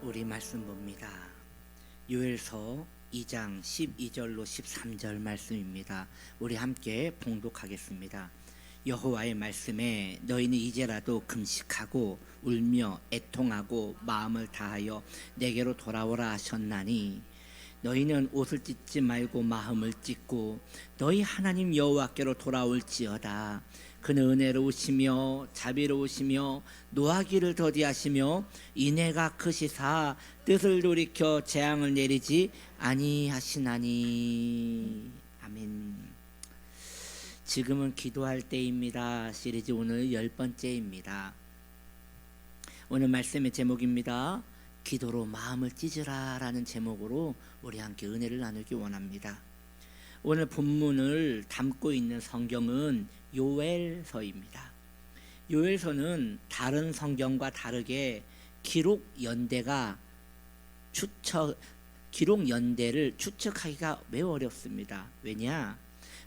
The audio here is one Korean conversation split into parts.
우리 말씀 봅니다. 요엘서 2장 12절로 13절 말씀입니다. 우리 함께 봉독하겠습니다. 여호와의 말씀에 너희는 이제라도 금식하고 울며 애통하고 마음을 다하여 내게로 돌아오라 하셨나니 너희는 옷을 찢지 말고 마음을 찢고 너희 하나님 여호와께로 돌아올지어다. 그는 은혜로우시며 자비로우시며 노하기를 더디하시며 인애가 크시사 뜻을 돌이켜 재앙을 내리지 아니하시나니. 아멘. 지금은 기도할 때입니다. 시리즈 오늘 10번째입니다. 오늘 말씀의 제목입니다. 기도로 마음을 찢으라 라는 제목으로 우리 함께 은혜를 나누기 원합니다. 오늘 본문을 담고 있는 성경은 요엘서입니다. 요엘서는 다른 성경과 다르게 기록 연대를 추측하기가 매우 어렵습니다. 왜냐?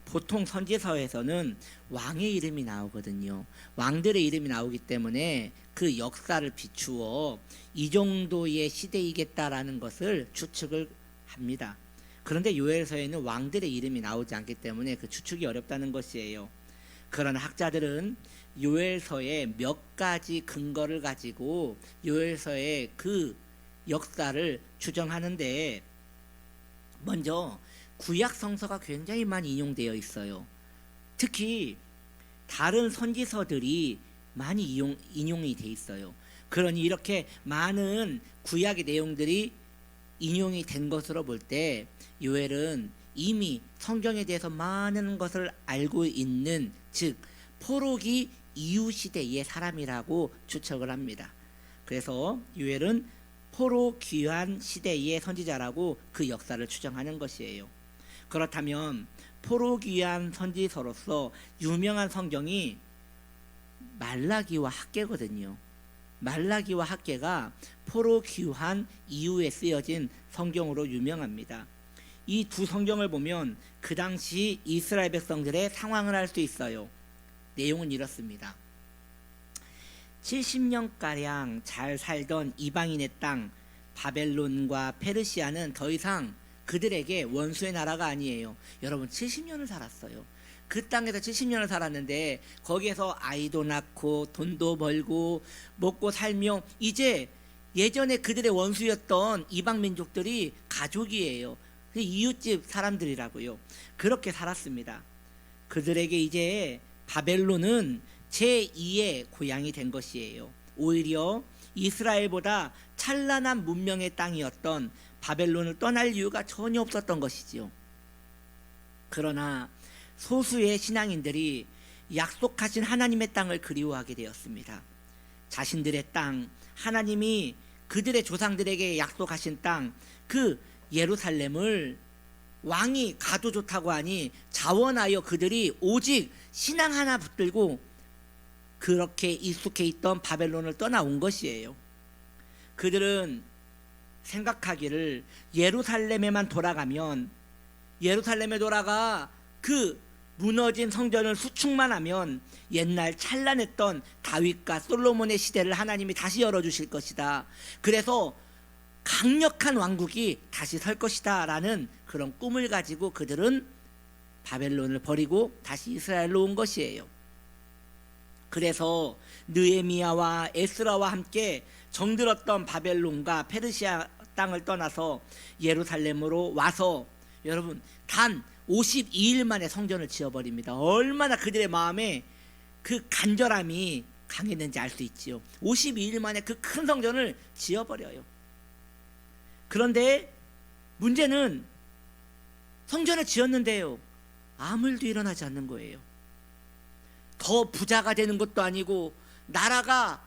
보통 선지서에서는 왕의 이름이 나오거든요. 왕들의 이름이 나오기 때문에 그 역사를 비추어 이 정도의 시대이겠다라는 것을 추측을 합니다. 그런데 요엘서에는 왕들의 이름이 나오지 않기 때문에 그 추측이 어렵다는 것이에요. 그러나 학자들은 요엘서의 몇 가지 근거를 가지고 요엘서의 그 역사를 추정하는데, 먼저 구약 성서가 굉장히 많이 인용되어 있어요. 특히 다른 선지서들이 많이 인용이 돼 있어요. 그러니 이렇게 많은 구약의 내용들이 인용이 된 것으로 볼 때 요엘은 이미 성경에 대해서 많은 것을 알고 있는, 즉 포로기 이후 시대의 사람이라고 추측을 합니다. 그래서 요엘은 포로 귀환 시대의 선지자라고 그 역사를 추정하는 것이에요. 그렇다면 포로 귀환 선지서로서 유명한 성경이 말라기와 학개거든요. 말라기와 학개가 포로 귀환 이후에 쓰여진 성경으로 유명합니다. 이 두 성경을 보면 그 당시 이스라엘 백성들의 상황을 알 수 있어요. 내용은 이렇습니다. 70년가량 잘 살던 이방인의 땅 바벨론과 페르시아는 더 이상 그들에게 원수의 나라가 아니에요. 여러분, 70년을 살았어요. 그 땅에서 70년을 살았는데 거기에서 아이도 낳고 돈도 벌고 먹고 살며 이제 예전에 그들의 원수였던 이방 민족들이 가족이에요. 이웃집 사람들이라고요. 그렇게 살았습니다. 그들에게 이제 바벨론은 제2의 고향이 된 것이에요. 오히려 이스라엘보다 찬란한 문명의 땅이었던 바벨론을 떠날 이유가 전혀 없었던 것이지요. 그러나 소수의 신앙인들이 약속하신 하나님의 땅을 그리워하게 되었습니다. 자신들의 땅, 하나님이 그들의 조상들에게 약속하신 땅, 그 예루살렘을 왕이 가도 좋다고 하니 자원하여 그들이 오직 신앙 하나 붙들고 그렇게 익숙해 있던 바벨론을 떠나온 것이에요. 그들은 생각하기를 예루살렘에만 돌아가면, 예루살렘에 돌아가 그 무너진 성전을 수축만 하면 옛날 찬란했던 다윗과 솔로몬의 시대를 하나님이 다시 열어주실 것이다. 그래서 강력한 왕국이 다시 설 것이다 라는 그런 꿈을 가지고 그들은 바벨론을 버리고 다시 이스라엘로 온 것이에요. 그래서 느헤미야와 에스라와 함께 정들었던 바벨론과 페르시아 땅을 떠나서 예루살렘으로 와서, 여러분, 단 52일 만에 성전을 지어버립니다. 얼마나 그들의 마음에 그 간절함이 강했는지 알 수 있지요. 52일 만에 그 큰 성전을 지어버려요. 그런데 문제는 성전을 지었는데요, 아무 일도 일어나지 않는 거예요. 더 부자가 되는 것도 아니고 나라가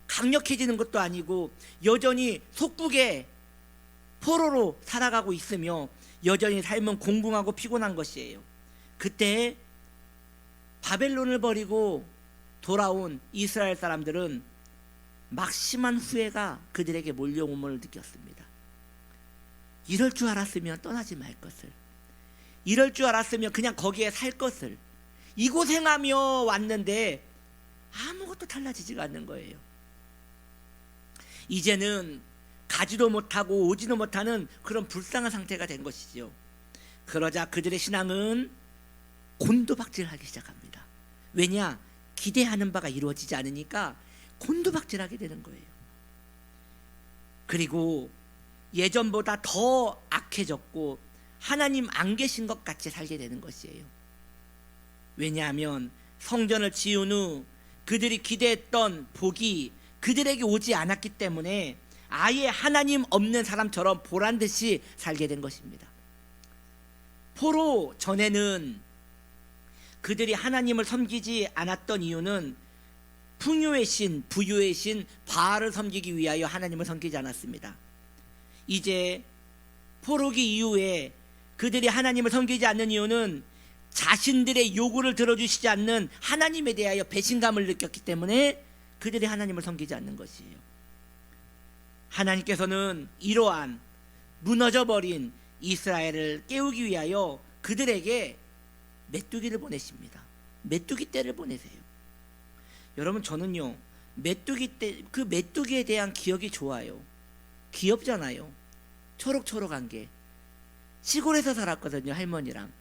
강력해지는 것도 아니고 여전히 속국의 포로로 살아가고 있으며 여전히 삶은 공공하고 피곤한 것이에요. 그때 바벨론을 버리고 돌아온 이스라엘 사람들은 막심한 후회가 그들에게 몰려옴을 느꼈습니다. 이럴 줄 알았으면 떠나지 말 것을, 이럴 줄 알았으면 그냥 거기에 살 것을, 이곳 행하며 왔는데 아무것도 달라지지가 않는 거예요. 이제는 가지도 못하고 오지도 못하는 그런 불쌍한 상태가 된 것이죠. 그러자 그들의 신앙은 곤두박질하기 시작합니다. 왜냐? 기대하는 바가 이루어지지 않으니까 곤두박질하게 되는 거예요. 그리고 예전보다 더 악해졌고 하나님 안 계신 것 같이 살게 되는 것이에요. 왜냐하면 성전을 지은 후 그들이 기대했던 복이 그들에게 오지 않았기 때문에 아예 하나님 없는 사람처럼 보란듯이 살게 된 것입니다. 포로 전에는 그들이 하나님을 섬기지 않았던 이유는 풍요의 신, 부유의 신 바알을 섬기기 위하여 하나님을 섬기지 않았습니다. 이제 포로기 이후에 그들이 하나님을 섬기지 않는 이유는 자신들의 요구를 들어주시지 않는 하나님에 대하여 배신감을 느꼈기 때문에 그들이 하나님을 섬기지 않는 것이에요. 하나님께서는 이러한 무너져버린 이스라엘을 깨우기 위하여 그들에게 메뚜기를 보내십니다. 메뚜기 떼를 보내세요. 여러분, 저는요 메뚜기 떼, 그 메뚜기에 대한 기억이 좋아요. 귀엽잖아요. 초록초록한 게. 시골에서 살았거든요, 할머니랑.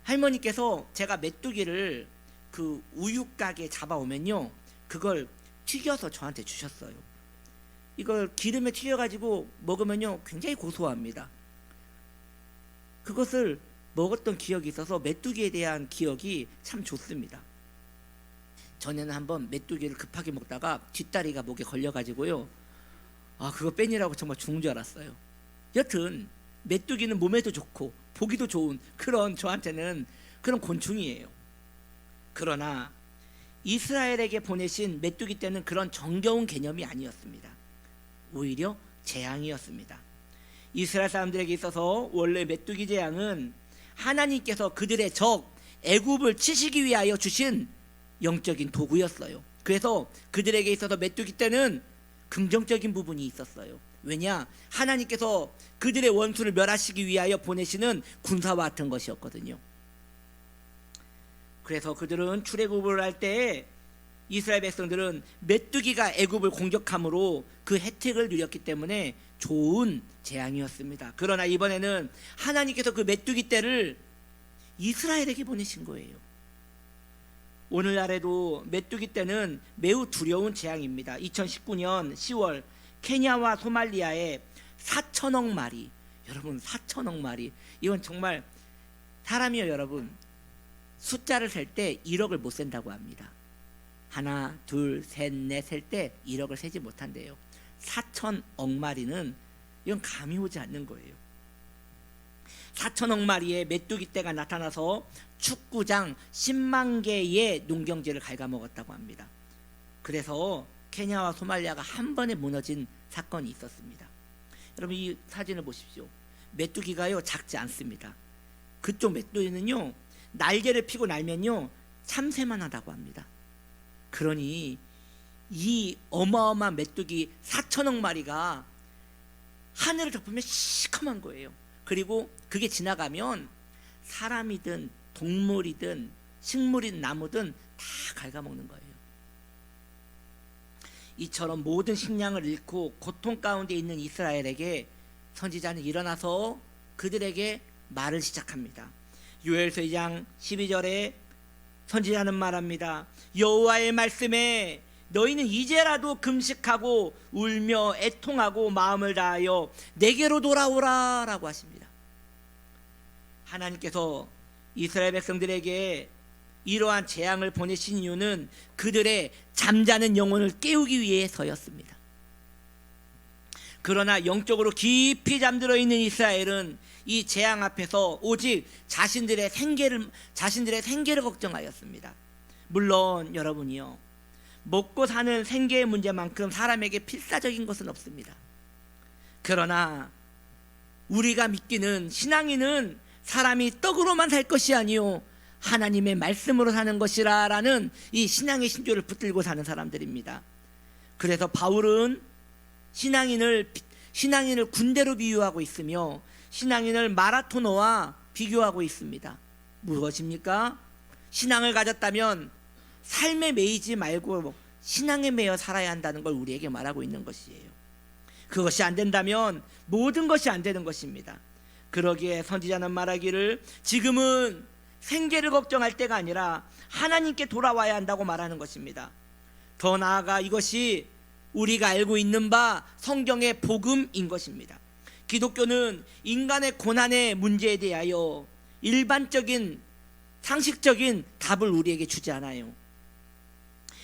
할머니께서 제가 메뚜기를 그 우유가게 잡아오면요 그걸 튀겨서 저한테 주셨어요. 이걸 기름에 튀겨가지고 먹으면요 굉장히 고소합니다. 그것을 먹었던 기억이 있어서 메뚜기에 대한 기억이 참 좋습니다. 전에는 한번 메뚜기를 급하게 먹다가 뒷다리가 목에 걸려가지고요, 그거 빼니라고 정말 죽은 줄 알았어요. 여튼 메뚜기는 몸에도 좋고 보기도 좋은 그런, 저한테는 그런 곤충이에요. 그러나 이스라엘에게 보내신 메뚜기 떼는 그런 정겨운 개념이 아니었습니다. 오히려 재앙이었습니다. 이스라엘 사람들에게 있어서 원래 메뚜기 재앙은 하나님께서 그들의 적 애굽을 치시기 위하여 주신 영적인 도구였어요. 그래서 그들에게 있어서 메뚜기 떼는 긍정적인 부분이 있었어요. 왜냐? 하나님께서 그들의 원수를 멸하시기 위하여 보내시는 군사와 같은 것이었거든요. 그래서 그들은 출애굽을 할 때 이스라엘 백성들은 메뚜기가 애굽을 공격함으로 그 혜택을 누렸기 때문에 좋은 재앙이었습니다. 그러나 이번에는 하나님께서 그 메뚜기 떼를 이스라엘에게 보내신 거예요. 오늘날에도 메뚜기 떼는 매우 두려운 재앙입니다. 2019년 10월 케냐와 소말리아에 4천억 마리, 여러분 4천억 마리, 이건 정말 사람이요 여러분, 숫자를 셀 때 1억을 못 센다고 합니다. 하나, 둘, 셋, 넷 셀 때 1억을 세지 못한대요. 4천억 마리는 이건 감이 오지 않는 거예요. 4천억 마리의 메뚜기 떼가 나타나서 축구장 10만 개의 농경지를 갉아먹었다고 합니다. 그래서 케냐와 소말리아가 한 번에 무너진 사건이 있었습니다. 여러분, 이 사진을 보십시오. 메뚜기가요 작지 않습니다. 그쪽 메뚜기는요 날개를 피고 날면요 참새만 하다고 합니다. 그러니 이 어마어마한 메뚜기 4천억 마리가 하늘을 덮으면 시커먼 거예요. 그리고 그게 지나가면 사람이든 동물이든 식물이든 나무든 다 갉아먹는 거예요. 이처럼 모든 식량을 잃고 고통 가운데 있는 이스라엘에게 선지자는 일어나서 그들에게 말을 시작합니다. 요엘서 2장 12절에 선지자는 말합니다. 여호와의 말씀에 너희는 이제라도 금식하고 울며 애통하고 마음을 다하여 내게로 돌아오라 라고 하십니다. 하나님께서 이스라엘 백성들에게 이러한 재앙을 보내신 이유는 그들의 잠자는 영혼을 깨우기 위해서였습니다. 그러나 영적으로 깊이 잠들어 있는 이스라엘은 이 재앙 앞에서 오직 자신들의 생계를 걱정하였습니다. 물론 여러분이요, 먹고 사는 생계의 문제만큼 사람에게 필사적인 것은 없습니다. 그러나 우리가 믿기는 신앙인은 사람이 떡으로만 살 것이 아니요 하나님의 말씀으로 사는 것이라라는 이 신앙의 신조를 붙들고 사는 사람들입니다. 그래서 바울은 신앙인을 군대로 비유하고 있으며 신앙인을 마라토너와 비교하고 있습니다. 무엇입니까? 신앙을 가졌다면 삶에 매이지 말고 신앙에 매여 살아야 한다는 걸 우리에게 말하고 있는 것이에요. 그것이 안 된다면 모든 것이 안 되는 것입니다. 그러기에 선지자는 말하기를 지금은 생계를 걱정할 때가 아니라 하나님께 돌아와야 한다고 말하는 것입니다. 더 나아가 이것이 우리가 알고 있는 바 성경의 복음인 것입니다. 기독교는 인간의 고난의 문제에 대하여 일반적인 상식적인 답을 우리에게 주지 않아요.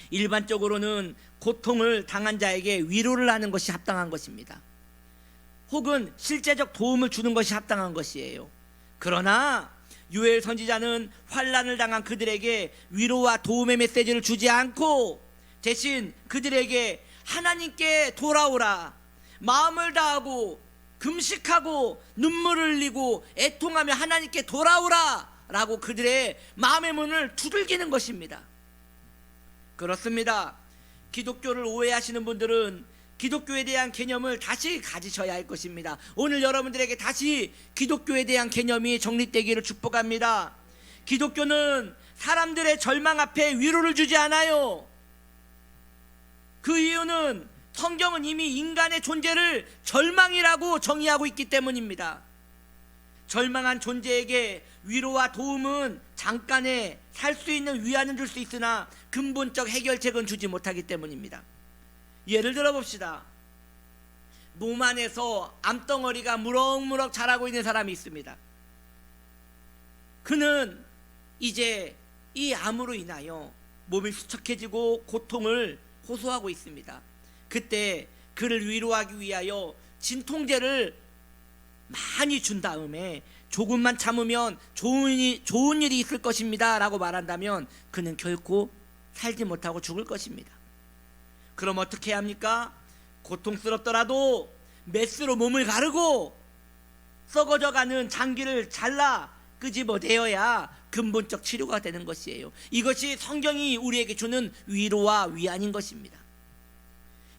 일반적으로는 고통을 당한 자에게 위로를 하는 것이 합당한 것입니다. 혹은 실제적 도움을 주는 것이 합당한 것이에요. 그러나 요엘 선지자는 환난을 당한 그들에게 위로와 도움의 메시지를 주지 않고 대신 그들에게 하나님께 돌아오라, 마음을 다하고 금식하고 눈물을 흘리고 애통하며 하나님께 돌아오라 라고 그들의 마음의 문을 두들기는 것입니다. 그렇습니다. 기독교를 오해하시는 분들은 기독교에 대한 개념을 다시 가지셔야 할 것입니다. 오늘 여러분들에게 다시 기독교에 대한 개념이 정립되기를 축복합니다. 기독교는 사람들의 절망 앞에 위로를 주지 않아요. 그 이유는 성경은 이미 인간의 존재를 절망이라고 정의하고 있기 때문입니다. 절망한 존재에게 위로와 도움은 잠깐에 살 수 있는 위안은 줄 수 있으나 근본적 해결책은 주지 못하기 때문입니다. 예를 들어 봅시다. 몸 안에서 암덩어리가 무럭무럭 자라고 있는 사람이 있습니다. 그는 이제 이 암으로 인하여 몸이 수척해지고 고통을 호소하고 있습니다. 그때 그를 위로하기 위하여 진통제를 많이 준 다음에 조금만 참으면 좋은 일이 있을 것입니다 라고 말한다면 그는 결코 살지 못하고 죽을 것입니다. 그럼 어떻게 해야 합니까? 고통스럽더라도 메스로 몸을 가르고 썩어져가는 장기를 잘라 끄집어내어야 근본적 치료가 되는 것이에요. 이것이 성경이 우리에게 주는 위로와 위안인 것입니다.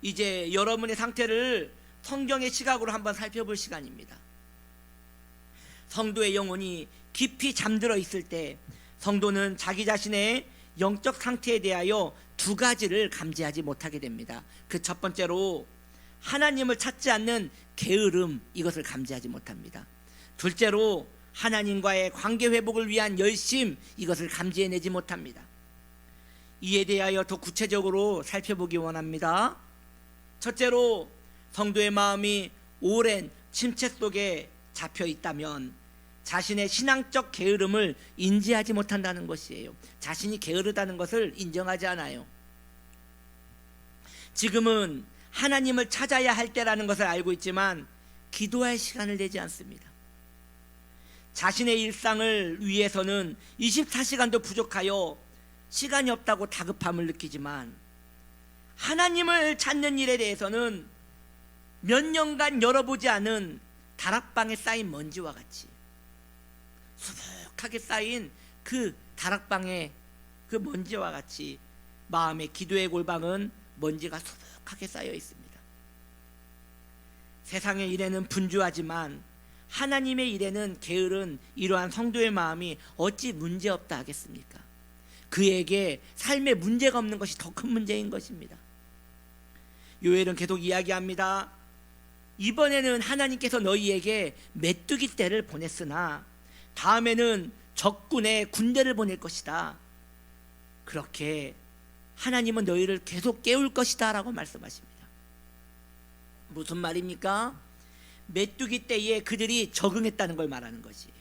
이제 여러분의 상태를 성경의 시각으로 한번 살펴볼 시간입니다. 성도의 영혼이 깊이 잠들어 있을 때 성도는 자기 자신의 영적 상태에 대하여 두 가지를 감지하지 못하게 됩니다. 그 첫 번째로 하나님을 찾지 않는 게으름, 이것을 감지하지 못합니다. 둘째로 하나님과의 관계 회복을 위한 열심, 이것을 감지해내지 못합니다. 이에 대하여 더 구체적으로 살펴보기 원합니다. 첫째로 성도의 마음이 오랜 침체 속에 잡혀 있다면 자신의 신앙적 게으름을 인지하지 못한다는 것이에요. 자신이 게으르다는 것을 인정하지 않아요. 지금은 하나님을 찾아야 할 때라는 것을 알고 있지만 기도할 시간을 내지 않습니다. 자신의 일상을 위해서는 24시간도 부족하여 시간이 없다고 다급함을 느끼지만 하나님을 찾는 일에 대해서는 몇 년간 열어보지 않은 다락방에 쌓인 먼지와 같이 수북하게 쌓인 그 다락방의 그 먼지와 같이 마음의 기도의 골방은 먼지가 수북하게 쌓여 있습니다. 세상의 일에는 분주하지만 하나님의 일에는 게으른 이러한 성도의 마음이 어찌 문제없다 하겠습니까? 그에게 삶에 문제가 없는 것이 더 큰 문제인 것입니다. 요엘은 계속 이야기합니다. 이번에는 하나님께서 너희에게 메뚜기 떼를 보냈으나 다음에는 적군의 군대를 보낼 것이다. 그렇게 하나님은 너희를 계속 깨울 것이다 라고 말씀하십니다. 무슨 말입니까? 메뚜기 떼에 그들이 적응했다는 걸 말하는 것이에요.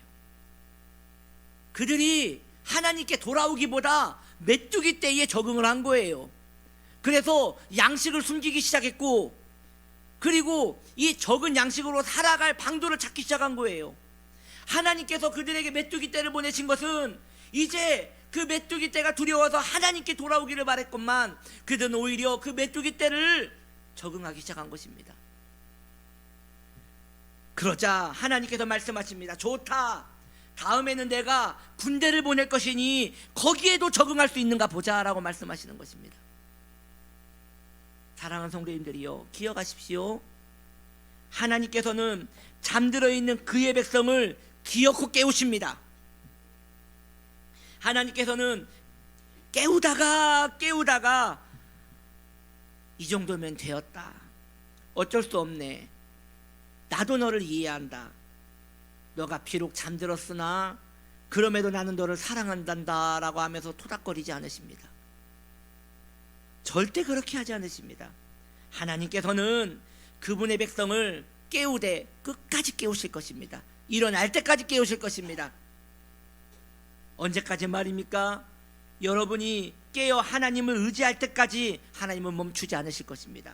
그들이 하나님께 돌아오기보다 메뚜기 떼에 적응을 한 거예요. 그래서 양식을 숨기기 시작했고, 그리고 이 적은 양식으로 살아갈 방도를 찾기 시작한 거예요. 하나님께서 그들에게 메뚜기 떼를 보내신 것은 이제 그 메뚜기 떼가 두려워서 하나님께 돌아오기를 바랬건만 그들은 오히려 그 메뚜기 떼를 적응하기 시작한 것입니다. 그러자 하나님께서 말씀하십니다. 좋다, 다음에는 내가 군대를 보낼 것이니 거기에도 적응할 수 있는가 보자 라고 말씀하시는 것입니다. 사랑하는 성도님들이요, 기억하십시오. 하나님께서는 잠들어 있는 그의 백성을 기어코 깨우십니다. 하나님께서는 깨우다가 이 정도면 되었다, 어쩔 수 없네. 나도 너를 이해한다. 너가 비록 잠들었으나 그럼에도 나는 너를 사랑한단다 라고 하면서 토닥거리지 않으십니다. 절대 그렇게 하지 않으십니다. 하나님께서는 그분의 백성을 깨우되 끝까지 깨우실 것입니다. 일어날 때까지 깨우실 것입니다. 언제까지 말입니까? 여러분이 깨어 하나님을 의지할 때까지 하나님은 멈추지 않으실 것입니다.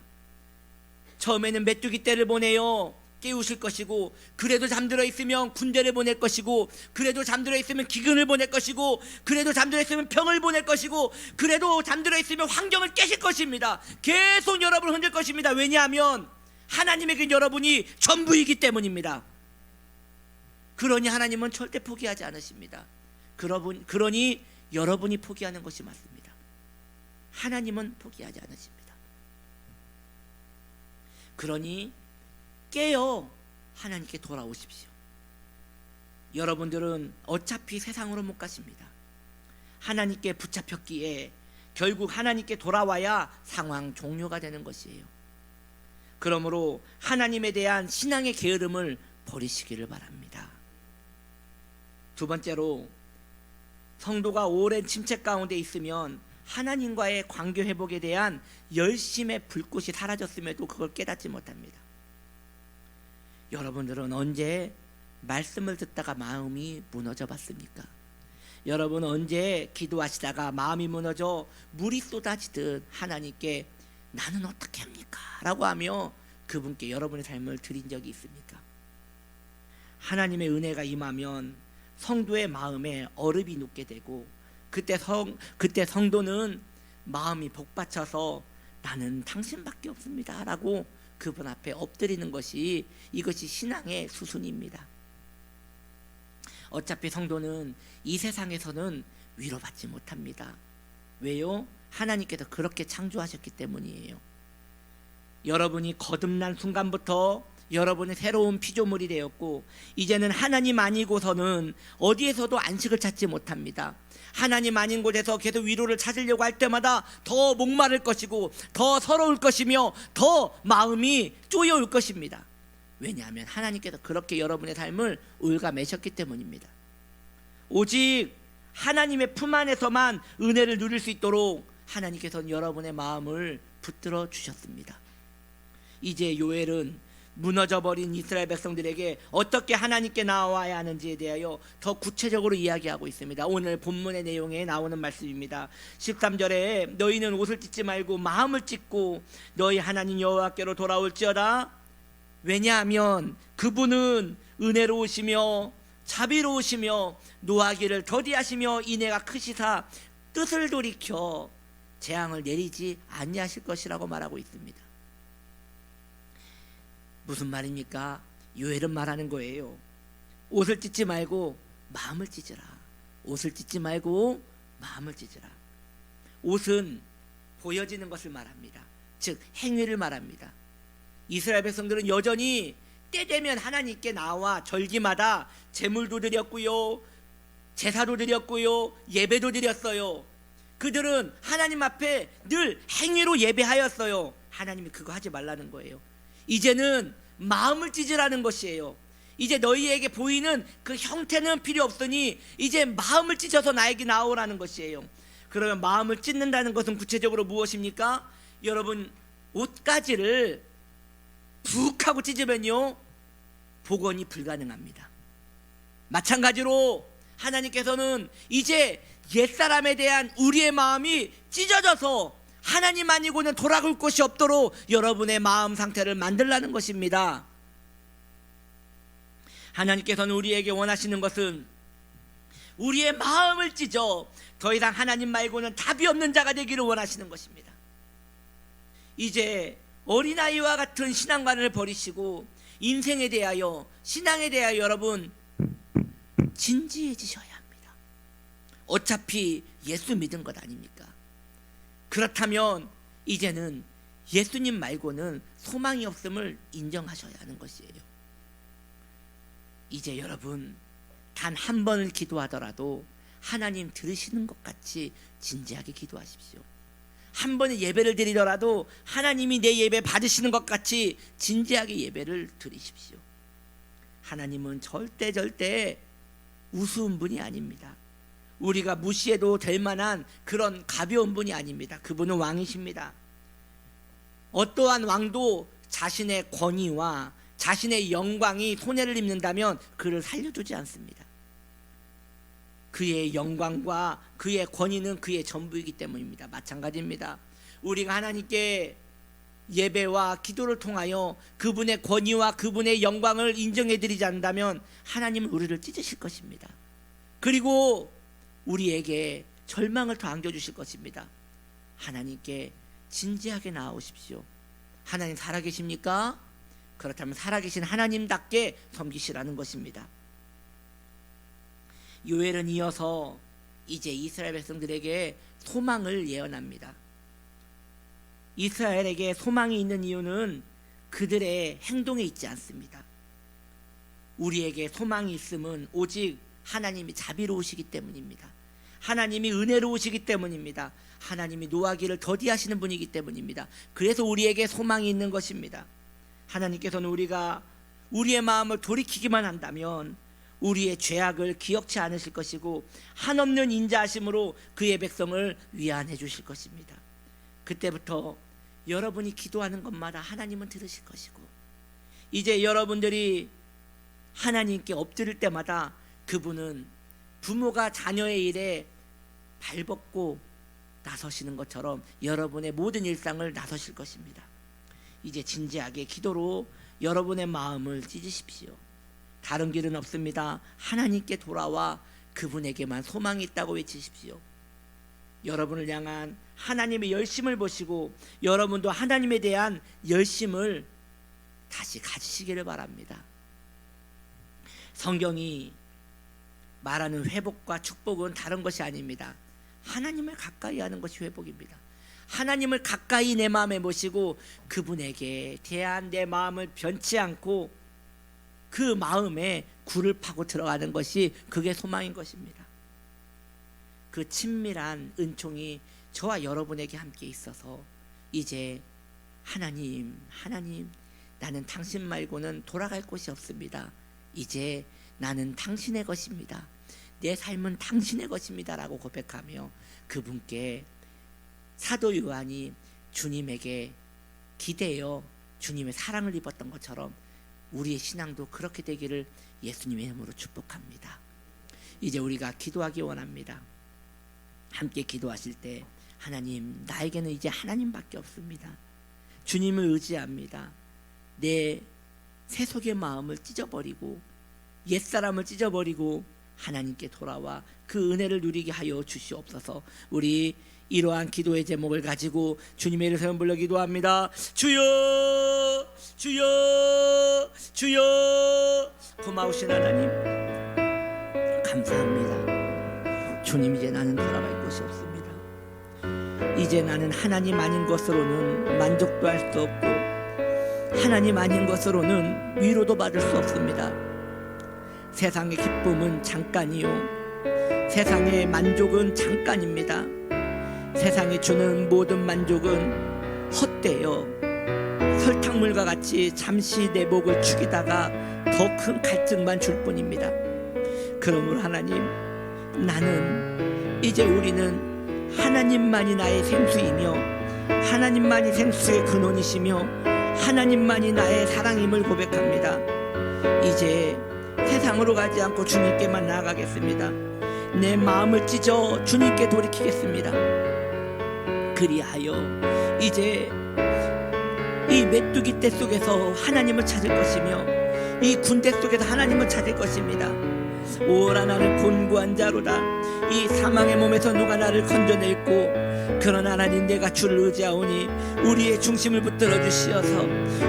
처음에는 메뚜기 떼를 보내요 깨우실 것이고, 그래도 잠들어 있으면 군대를 보낼 것이고, 그래도 잠들어 있으면 기근을 보낼 것이고, 그래도 잠들어 있으면 병을 보낼 것이고, 그래도 잠들어 있으면 환경을 깨실 것입니다. 계속 여러분을 흔들 것입니다. 왜냐하면 하나님에게 여러분이 전부이기 때문입니다. 그러니 하나님은 절대 포기하지 않으십니다. 그러니 여러분이 포기하는 것이 맞습니다. 하나님은 포기하지 않으십니다. 그러니 깨어 하나님께 돌아오십시오. 여러분들은 어차피 세상으로 못 가십니다. 하나님께 붙잡혔기에 결국 하나님께 돌아와야 상황 종료가 되는 것이에요. 그러므로 하나님에 대한 신앙의 게으름을 버리시기를 바랍니다. 두 번째로, 성도가 오랜 침체 가운데 있으면 하나님과의 관계 회복에 대한 열심의 불꽃이 사라졌음에도 그걸 깨닫지 못합니다. 여러분들은 언제 말씀을 듣다가 마음이 무너져 봤습니까? 여러분은 언제 기도하시다가 마음이 무너져 물이 쏟아지듯 하나님께 나는 어떻게 합니까? 라고 하며 그분께 여러분의 삶을 드린 적이 있습니까? 하나님의 은혜가 임하면 성도의 마음에 얼음이 녹게 되고, 그때 성도는 마음이 복받쳐서 나는 당신밖에 없습니다 라고 그분 앞에 엎드리는 것이, 이것이 신앙의 수순입니다. 어차피 성도는 이 세상에서는 위로받지 못합니다. 왜요? 하나님께서 그렇게 창조하셨기 때문이에요. 여러분이 거듭난 순간부터 여러분의 새로운 피조물이 되었고, 이제는 하나님 아니고서는 어디에서도 안식을 찾지 못합니다. 하나님 아닌 곳에서 계속 위로를 찾으려고 할 때마다 더 목마를 것이고, 더 서러울 것이며, 더 마음이 쪼여올 것입니다. 왜냐하면 하나님께서 그렇게 여러분의 삶을 올가매셨기 때문입니다. 오직 하나님의 품 안에서만 은혜를 누릴 수 있도록 하나님께서는 여러분의 마음을 붙들어 주셨습니다. 이제 요엘은 무너져버린 이스라엘 백성들에게 어떻게 하나님께 나와야 하는지에 대하여 더 구체적으로 이야기하고 있습니다. 오늘 본문의 내용에 나오는 말씀입니다. 13절에 너희는 옷을 찢지 말고 마음을 찢고 너희 하나님 여호와께로 돌아올지어다. 왜냐하면 그분은 은혜로우시며 자비로우시며 노하기를 더디하시며 인애가 크시사 뜻을 돌이켜 재앙을 내리지 아니하실 것이라고 말하고 있습니다. 무슨 말입니까? 요엘은 말하는 거예요. 옷을 찢지 말고 마음을 찢으라. 옷을 찢지 말고 마음을 찢으라. 옷은 보여지는 것을 말합니다. 즉 행위를 말합니다. 이스라엘 백성들은 여전히 때되면 하나님께 나와 절기마다 제물도 드렸고요, 제사도 드렸고요, 예배도 드렸어요. 그들은 하나님 앞에 늘 행위로 예배하였어요. 하나님이 그거 하지 말라는 거예요. 이제는 마음을 찢으라는 것이에요. 이제 너희에게 보이는 그 형태는 필요 없으니 이제 마음을 찢어서 나에게 나오라는 것이에요. 그러면 마음을 찢는다는 것은 구체적으로 무엇입니까? 여러분, 옷가지를 푹 하고 찢으면요 복원이 불가능합니다. 마찬가지로 하나님께서는 이제 옛사람에 대한 우리의 마음이 찢어져서 하나님 아니고는 돌아갈 곳이 없도록 여러분의 마음 상태를 만들라는 것입니다. 하나님께서는 우리에게 원하시는 것은 우리의 마음을 찢어 더 이상 하나님 말고는 답이 없는 자가 되기를 원하시는 것입니다. 이제 어린아이와 같은 신앙관을 버리시고 인생에 대하여, 신앙에 대하여 여러분 진지해지셔야 합니다. 어차피 예수 믿은 것 아닙니까? 그렇다면 이제는 예수님 말고는 소망이 없음을 인정하셔야 하는 것이에요. 이제 여러분 단 한 번을 기도하더라도 하나님 들으시는 것 같이 진지하게 기도하십시오. 한 번에 예배를 드리더라도 하나님이 내 예배 받으시는 것 같이 진지하게 예배를 드리십시오. 하나님은 절대 우스운 분이 아닙니다. 우리가 무시해도 될 만한 그런 가벼운 분이 아닙니다. 그분은 왕이십니다. 어떠한 왕도 자신의 권위와 자신의 영광이 손해를 입는다면 그를 살려주지 않습니다. 그의 영광과 그의 권위는 그의 전부이기 때문입니다. 마찬가지입니다. 우리가 하나님께 예배와 기도를 통하여 그분의 권위와 그분의 영광을 인정해드리지 않는다면 하나님은 우리를 찢으실 것입니다. 그리고 우리에게 절망을 더 안겨주실 것입니다. 하나님께 진지하게 나아오십시오. 하나님 살아계십니까? 그렇다면 살아계신 하나님답게 섬기시라는 것입니다. 요엘은 이어서 이제 이스라엘 백성들에게 소망을 예언합니다. 이스라엘에게 소망이 있는 이유는 그들의 행동에 있지 않습니다. 우리에게 소망이 있음은 오직 하나님이 자비로우시기 때문입니다. 하나님이 은혜로우시기 때문입니다. 하나님이 노하기를 더디하시는 분이기 때문입니다. 그래서 우리에게 소망이 있는 것입니다. 하나님께서는 우리가 우리의 마음을 돌이키기만 한다면 우리의 죄악을 기억치 않으실 것이고 한없는 인자하심으로 그의 백성을 위안해 주실 것입니다. 그때부터 여러분이 기도하는 것마다 하나님은 들으실 것이고, 이제 여러분들이 하나님께 엎드릴 때마다 그분은 부모가 자녀의 일에 발벗고 나서시는 것처럼 여러분의 모든 일상을 나서실 것입니다. 이제 진지하게 기도로 여러분의 마음을 찢으십시오. 다른 길은 없습니다. 하나님께 돌아와 그분에게만 소망이 있다고 외치십시오. 여러분을 향한 하나님의 열심을 보시고 여러분도 하나님에 대한 열심을 다시 가지시기를 바랍니다. 성경이 말하는 회복과 축복은 다른 것이 아닙니다. 하나님을 가까이 하는 것이 회복입니다. 하나님을 가까이 내 마음에 모시고 그분에게 대한 내 마음을 변치 않고 그 마음에 굴을 파고 들어가는 것이 그게 소망인 것입니다. 그 친밀한 은총이 저와 여러분에게 함께 있어서 이제 하나님 나는 당신 말고는 돌아갈 곳이 없습니다. 이제 나는 당신의 것입니다. 내 삶은 당신의 것입니다 라고 고백하며 그분께 사도 요한이 주님에게 기대어 주님의 사랑을 입었던 것처럼 우리의 신앙도 그렇게 되기를 예수님의 이름으로 축복합니다. 이제 우리가 기도하기 원합니다. 함께 기도하실 때 하나님, 나에게는 이제 하나님밖에 없습니다. 주님을 의지합니다. 내 세속의 마음을 찢어버리고 옛사람을 찢어버리고 하나님께 돌아와 그 은혜를 누리게 하여 주시옵소서. 우리 이러한 기도의 제목을 가지고 주님의 이름을 불러 기도합니다. 주여 주여 주여. 고마우신 하나님 감사합니다. 주님, 이제 나는 돌아갈 곳이 없습니다. 이제 나는 하나님 아닌 것으로는 만족도 할 수 없고 하나님 아닌 것으로는 위로도 받을 수 없습니다. 세상의 기쁨은 잠깐이요, 세상의 만족은 잠깐입니다. 세상이 주는 모든 만족은 헛되어 설탕물과 같이 잠시 내 목을 축이다가 더 큰 갈증만 줄 뿐입니다. 그러므로 하나님, 우리는 하나님만이 나의 생수이며 하나님만이 생수의 근원이시며 하나님만이 나의 사랑임을 고백합니다. 이제 세상으로 가지 않고 주님께만 나아가겠습니다. 내 마음을 찢어 주님께 돌이키겠습니다. 그리하여 이제 이 메뚜기 떼 속에서 하나님을 찾을 것이며 이 군대 속에서 하나님을 찾을 것입니다. 오라, 나는 곤고한 자로다. 이 사망의 몸에서 누가 나를 건져낼고, 그러나 하나님, 내가 주를 의지하오니 우리의 중심을 붙들어 주시어서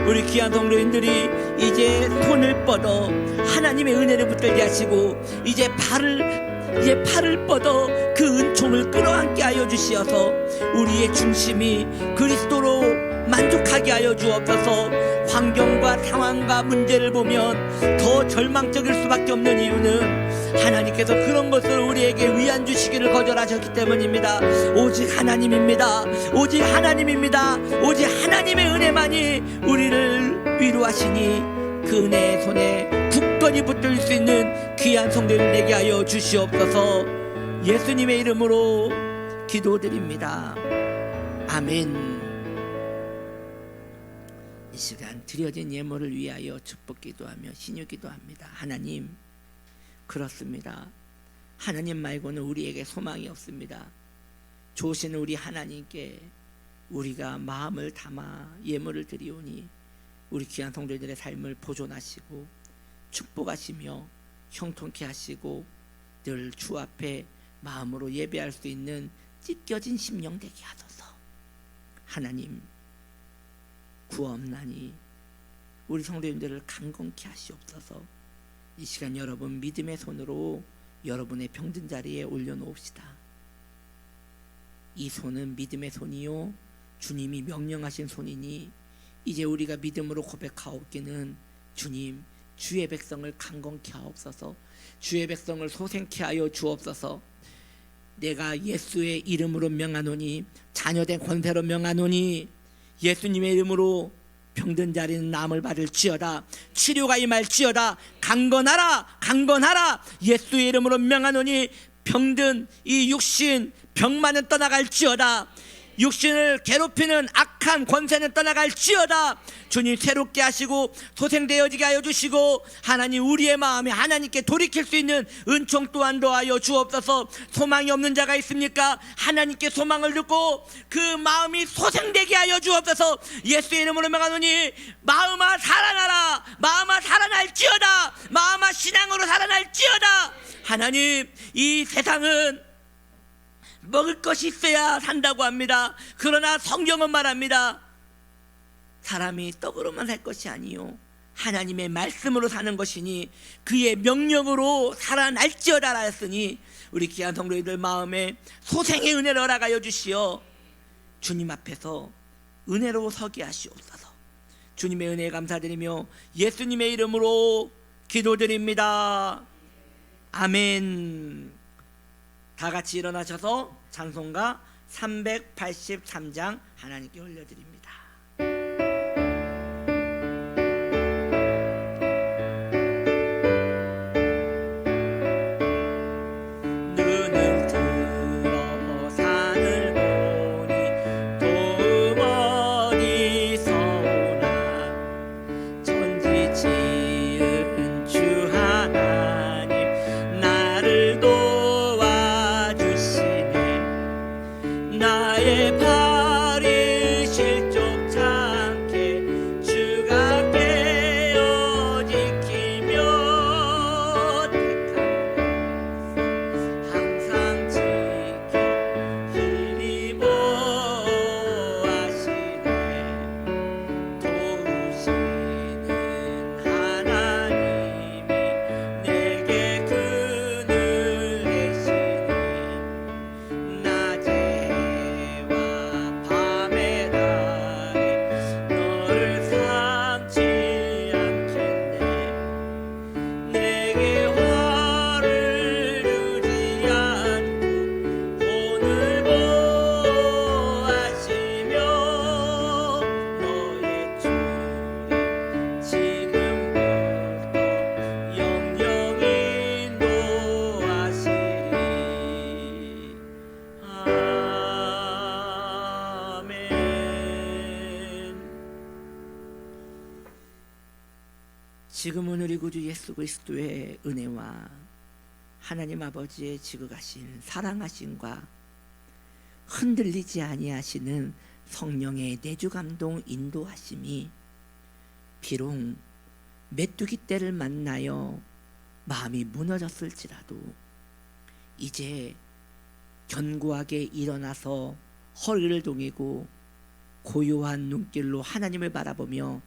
우리 귀한 성도인들이 이제 손을 뻗어 하나님의 은혜를 붙들게 하시고 이제 팔을 뻗어 그 은총을 끌어안게 하여 주시어서 우리의 중심이 그리스도로 만족하게 하여 주옵소서. 환경과 상황과 문제를 보면 더 절망적일 수밖에 없는 이유는 하나님께서 그런 것을 우리에게 위안 주시기를 거절하셨기 때문입니다. 오직 하나님입니다. 오직 하나님입니다. 오직 하나님의 은혜만이 우리를 위로하시니 그 은혜의 손에 굳건히 붙들 수 있는 귀한 성도를 되게 하여 주시옵소서. 예수님의 이름으로 기도드립니다. 아멘. 이 시간 드려진 예물을 위하여 축복 기도하며 신유 기도합니다. 하나님, 그렇습니다. 하나님 말고는 우리에게 소망이 없습니다. 좋으신 우리 하나님께 우리가 마음을 담아 예물을 드리오니 우리 귀한 성도들의 삶을 보존하시고 축복하시며 형통케 하시고 늘 주 앞에 마음으로 예배할 수 있는 찢겨진 심령 되게 하소서. 하나님, 구원나니 우리 성도님들을 강건케 하시옵소서. 이 시간 여러분 믿음의 손으로 여러분의 병든 자리에 올려놓읍시다. 이 손은 믿음의 손이요 주님이 명령하신 손이니 이제 우리가 믿음으로 고백하옵기는 주님, 주의 백성을 강건케 하옵소서. 주의 백성을 소생케 하여 주옵소서. 내가 예수의 이름으로 명하노니 자녀된 권세로 명하노니 예수님의 이름으로 병든 자리는 나음을 받을지어다. 치료가 임할지어다. 강건하라, 강건하라. 예수의 이름으로 명하노니 병든 이 육신 병만은 떠나갈지어다. 육신을 괴롭히는 악한 권세는 떠나갈지어다. 주님 새롭게 하시고 소생되어지게 하여 주시고 하나님 우리의 마음에 하나님께 돌이킬 수 있는 은총 또한 더하여 주옵소서. 소망이 없는 자가 있습니까? 하나님께 소망을 듣고 그 마음이 소생되게 하여 주옵소서. 예수의 이름으로 명하노니 마음아 살아나라. 마음아 살아날지어다. 마음아 신앙으로 살아날지어다. 하나님, 이 세상은 먹을 것이 있어야 산다고 합니다. 그러나 성경은 말합니다. 사람이 떡으로만 살 것이 아니요 하나님의 말씀으로 사는 것이니 그의 명령으로 살아날지어다 하였으니 우리 귀한 성도들 마음에 소생의 은혜를 허락하여 주시어 주님 앞에서 은혜로 서게 하시옵소서. 주님의 은혜에 감사드리며 예수님의 이름으로 기도드립니다. 아멘. 다 같이 일어나셔서 찬송가 383장 하나님께 올려드립니다. 눈을 들어 산을 보니 도움 어디서 오나 천지 지은 주 하나님 나를 나의 발이 실족치 않게 주가 깨어 지키며 택한 항상 지켜 힘입어하시네. 도우시는 하나님이 내게 그늘 내시니 지금은 우리 구주 예수 그리스도의 은혜와 하나님 아버지의 지극하신 사랑하심과 흔들리지 아니하시는 성령의 내주감동 인도하심이 비록 메뚜기 떼를 만나여 마음이 무너졌을지라도 이제 견고하게 일어나서 허리를 동이고 고요한 눈길로 하나님을 바라보며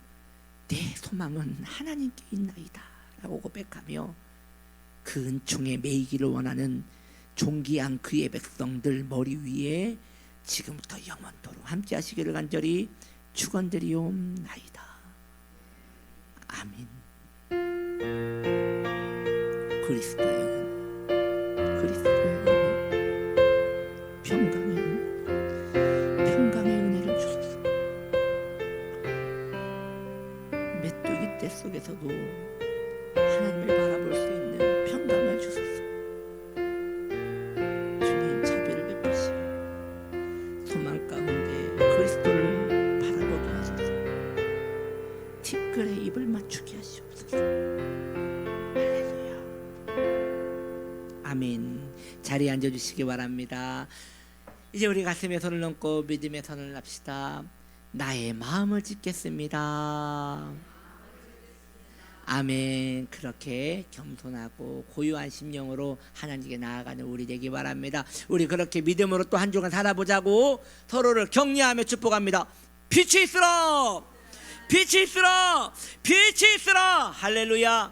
내 소망은 하나님께 있나이다 라고 고백하며 그 은총에 매이기를 원하는 존귀한 그의 백성들 머리 위에 지금부터 영원토록 함께 하시기를 간절히 축원드리옵나이다. 아멘. 그리스도의 은혜, 그리스도의 은혜, 평강의 은혜를 주소서. 메뚜기 떼 속에서도 하나님을 바라볼 수 있는 평강을 주소서. 주님 자비를 베푸시오. 소망 가운데 그리스도를 바라보게 하소서. 티끌에 입을 맞추게 하시옵소서. 할렐루야. 아멘. 자리에 앉아주시기 바랍니다. 이제 우리 가슴에 손을 얹고 믿음의 손을 납시다. 나의 마음을 짓겠습니다. 아멘. 그렇게 겸손하고 고요한 심령으로 하나님께 나아가는 우리 되기 바랍니다. 우리 그렇게 믿음으로 또 한 주간 살아보자고 서로를 격려하며 축복합니다. 빛이 있으라, 빛이 있으라, 빛이 있으라. 할렐루야.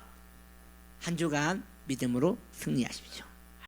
한 주간 믿음으로 승리하십시오.